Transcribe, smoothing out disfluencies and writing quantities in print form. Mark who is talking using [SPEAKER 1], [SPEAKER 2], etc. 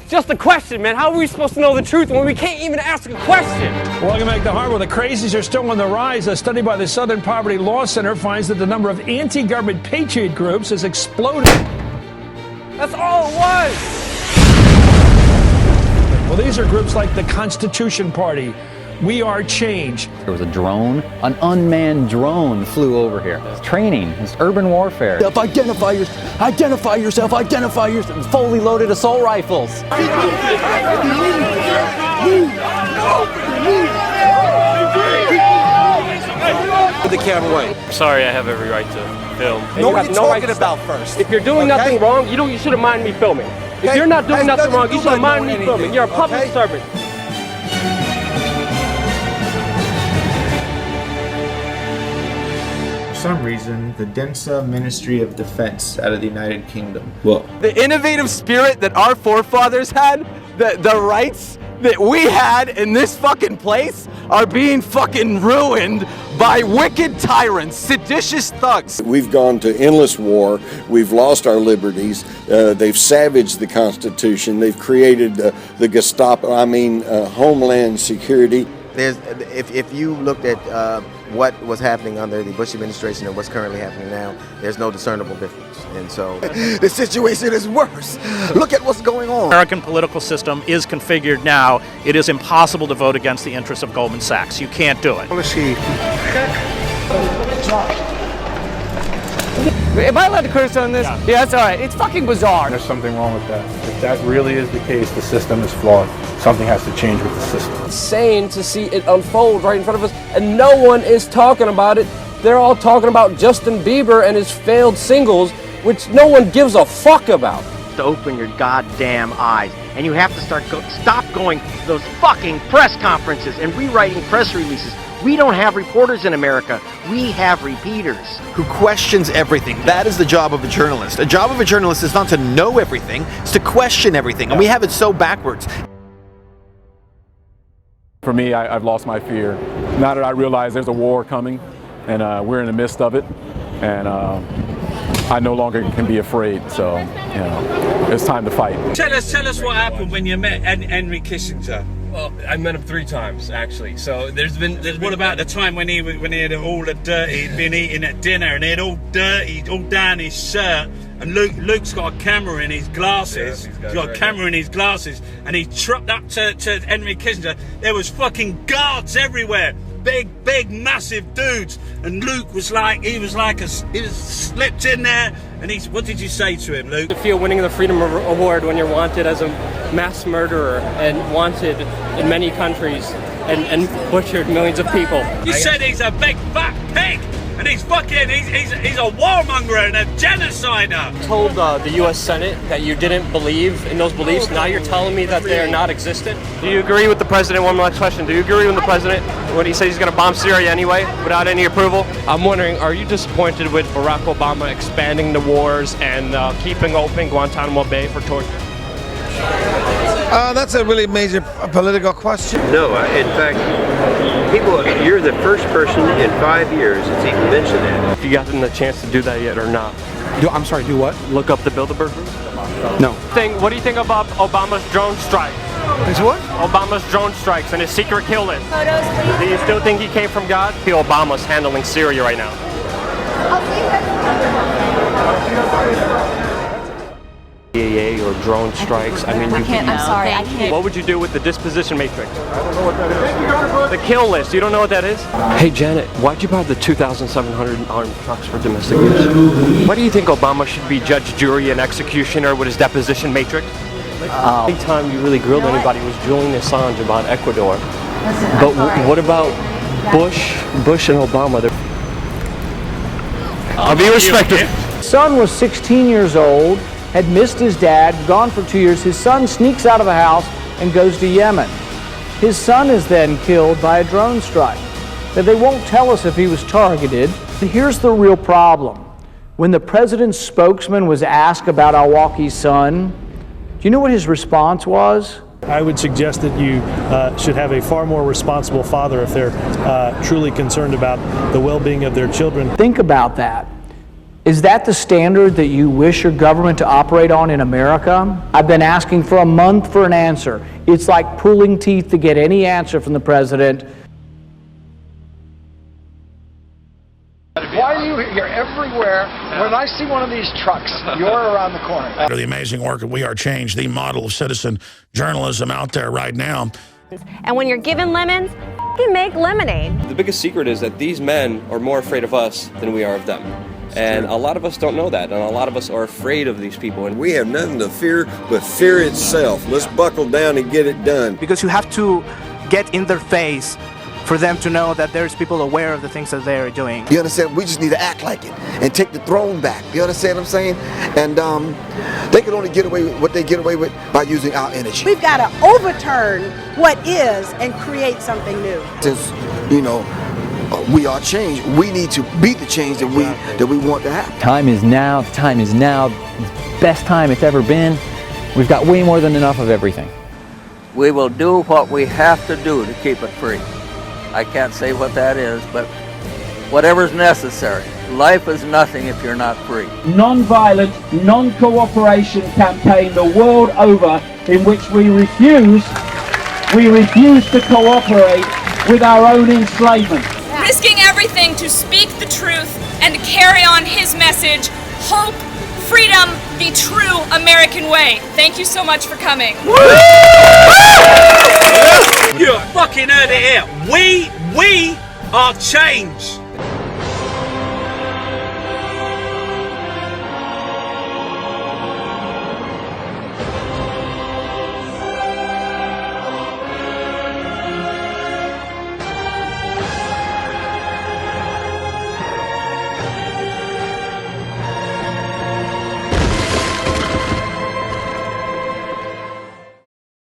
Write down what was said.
[SPEAKER 1] Just a question, man. How are we supposed to know the truth when we can't even ask a question?
[SPEAKER 2] Welcome back to Harvard. The crazies are still on the rise. A study by the Southern Poverty Law Center finds that the number of anti-government patriot groups has exploded.
[SPEAKER 1] That's all it was.
[SPEAKER 2] Well, these are groups like the Constitution Party, WeAreChange.
[SPEAKER 3] There was a drone, an unmanned drone flew over here. It's training, it's urban warfare. Identify yourself, fully loaded assault rifles.
[SPEAKER 4] The camera away.
[SPEAKER 1] Sorry, I have every right to film.
[SPEAKER 4] Know what you're talking about first.
[SPEAKER 1] If you're doing nothing wrong, you shouldn't mind me filming. If you're not doing nothing wrong, you shouldn't mind me filming. You're a public servant.
[SPEAKER 5] For some reason, the Densa Ministry of Defense out of the United Kingdom.
[SPEAKER 4] The innovative spirit that our forefathers had, the rights that we had in this fucking place are being fucking ruined by wicked tyrants, seditious thugs.
[SPEAKER 6] We've gone to endless war. We've lost our liberties. They've savaged the Constitution. They've created the Gestapo, Homeland Security.
[SPEAKER 7] If you looked at what was happening under the Bush administration and what's currently happening now, there's no discernible difference. And so the situation is worse. Look at what's going on.
[SPEAKER 8] The American political system is configured now. It is impossible to vote against the interests of Goldman Sachs. You can't do it.
[SPEAKER 1] Am I allowed to curse on this? Yeah, that's all right. It's fucking bizarre.
[SPEAKER 9] There's something wrong with that. If that really is the case, the system is flawed. Something has to change with the system.
[SPEAKER 1] It's insane to see it unfold right in front of us, and no one is talking about it. They're all talking about Justin Bieber and his failed singles, which no one gives a fuck about.
[SPEAKER 10] To open your goddamn eyes, and you have to stop going to those fucking press conferences and rewriting press releases. We don't have reporters in America. We have repeaters.
[SPEAKER 11] Who questions everything. That is the job of a journalist. A job of a journalist is not to know everything, it's to question everything. And we have it so backwards.
[SPEAKER 9] For me, I've lost my fear. Now that I realize there's a war coming, and we're in the midst of it, and I no longer can be afraid, so, it's time to fight.
[SPEAKER 12] Tell us what happened when you met Henry Kissinger.
[SPEAKER 13] Well, I met him 3 times actually. So what
[SPEAKER 12] about the time when he had all the dirt he'd been eating at dinner and he had all dirty all down his shirt, and Luke's got a camera in his glasses. He's got a camera in his glasses, and he trucked up to Henry Kissinger. There was fucking guards everywhere. Big, massive dudes, and Luke was he was slipped in there, and what did you say to him, Luke?
[SPEAKER 1] To feel winning the Freedom Award when you're wanted as a mass murderer and wanted in many countries and butchered millions of people.
[SPEAKER 12] You said he's a big fat pig, and he's a warmonger and a genocider.
[SPEAKER 1] You told the U.S. Senate that you didn't believe in those beliefs. Now you're telling me that they're not existent. Do you agree with the president? One last question. Do you agree with the president when he says he's going to bomb Syria anyway without any approval? I'm wondering, are you disappointed with Barack Obama expanding the wars and keeping open Guantanamo Bay for torture?
[SPEAKER 4] That's a really major political question.
[SPEAKER 13] No, in fact, you're the first person in 5 years that's even mentioned that.
[SPEAKER 1] Have you gotten the chance to do that yet or not?
[SPEAKER 4] I'm sorry, do what?
[SPEAKER 1] Look up the Bilderberg Group?
[SPEAKER 4] No.
[SPEAKER 1] What do you think about Obama's drone strikes?
[SPEAKER 4] It's what?
[SPEAKER 1] Obama's drone strikes and his secret kill list.
[SPEAKER 14] Photos, please.
[SPEAKER 1] Do you still think he came from God? Obama's handling Syria right now. EAA or drone strikes. I mean,
[SPEAKER 14] I'm sorry, I can't.
[SPEAKER 1] What would you do with the disposition matrix? I don't know what that is. The kill list. You don't know what that is? Hey, Janet, why'd you buy the 2,700 armed trucks for domestic use? Why do you think Obama should be judge, jury, and executioner with his deposition matrix? The only time you really grilled anybody was Julian Assange about Ecuador. But what about Bush and Obama?
[SPEAKER 2] I'll be respected.
[SPEAKER 15] Son was 16 years old, had missed his dad, gone for 2 years. His son sneaks out of the house and goes to Yemen. His son is then killed by a drone strike. Now, they won't tell us if he was targeted. Here's the real problem. When the president's spokesman was asked about Alwaki's son, do you know what his response was?
[SPEAKER 2] I would suggest that you should have a far more responsible father if they're truly concerned about the well-being of their children.
[SPEAKER 15] Think about that. Is that the standard that you wish your government to operate on in America? I've been asking for a month for an answer. It's like pulling teeth to get any answer from the president.
[SPEAKER 14] Why are you here everywhere? When I see one of these trucks, you're around the corner.
[SPEAKER 16] The amazing work of WeAreChange, the model of citizen journalism out there right now.
[SPEAKER 17] And when you're given lemons, you make lemonade.
[SPEAKER 1] The biggest secret is that these men are more afraid of us than we are of them. And a lot of us don't know that, and a lot of us are afraid of these people. And
[SPEAKER 6] we have nothing to fear but fear itself. Let's buckle down and get it done.
[SPEAKER 18] Because you have to get in their face for them to know that there's people aware of the things that they're doing.
[SPEAKER 7] You understand? We just need to act like it and take the throne back. You understand what I'm saying? And they can only get away with what they get away with by using our energy.
[SPEAKER 19] We've got to overturn what is and create something new.
[SPEAKER 7] Since, you know, we are change. We need to be the change that we want to have.
[SPEAKER 3] Time is now. The time is now. It's the best time it's ever been. We've got way more than enough of everything.
[SPEAKER 20] We will do what we have to do to keep it free. I can't say what that is, but whatever's necessary. Life is nothing if you're not free.
[SPEAKER 15] Non-violent, non-cooperation campaign the world over in which we refuse to cooperate with our own enslavement.
[SPEAKER 21] Risking everything to speak the truth and to carry on his message, hope, freedom, the true American way. Thank you so much for coming.
[SPEAKER 12] You fucking heard it here. We are change.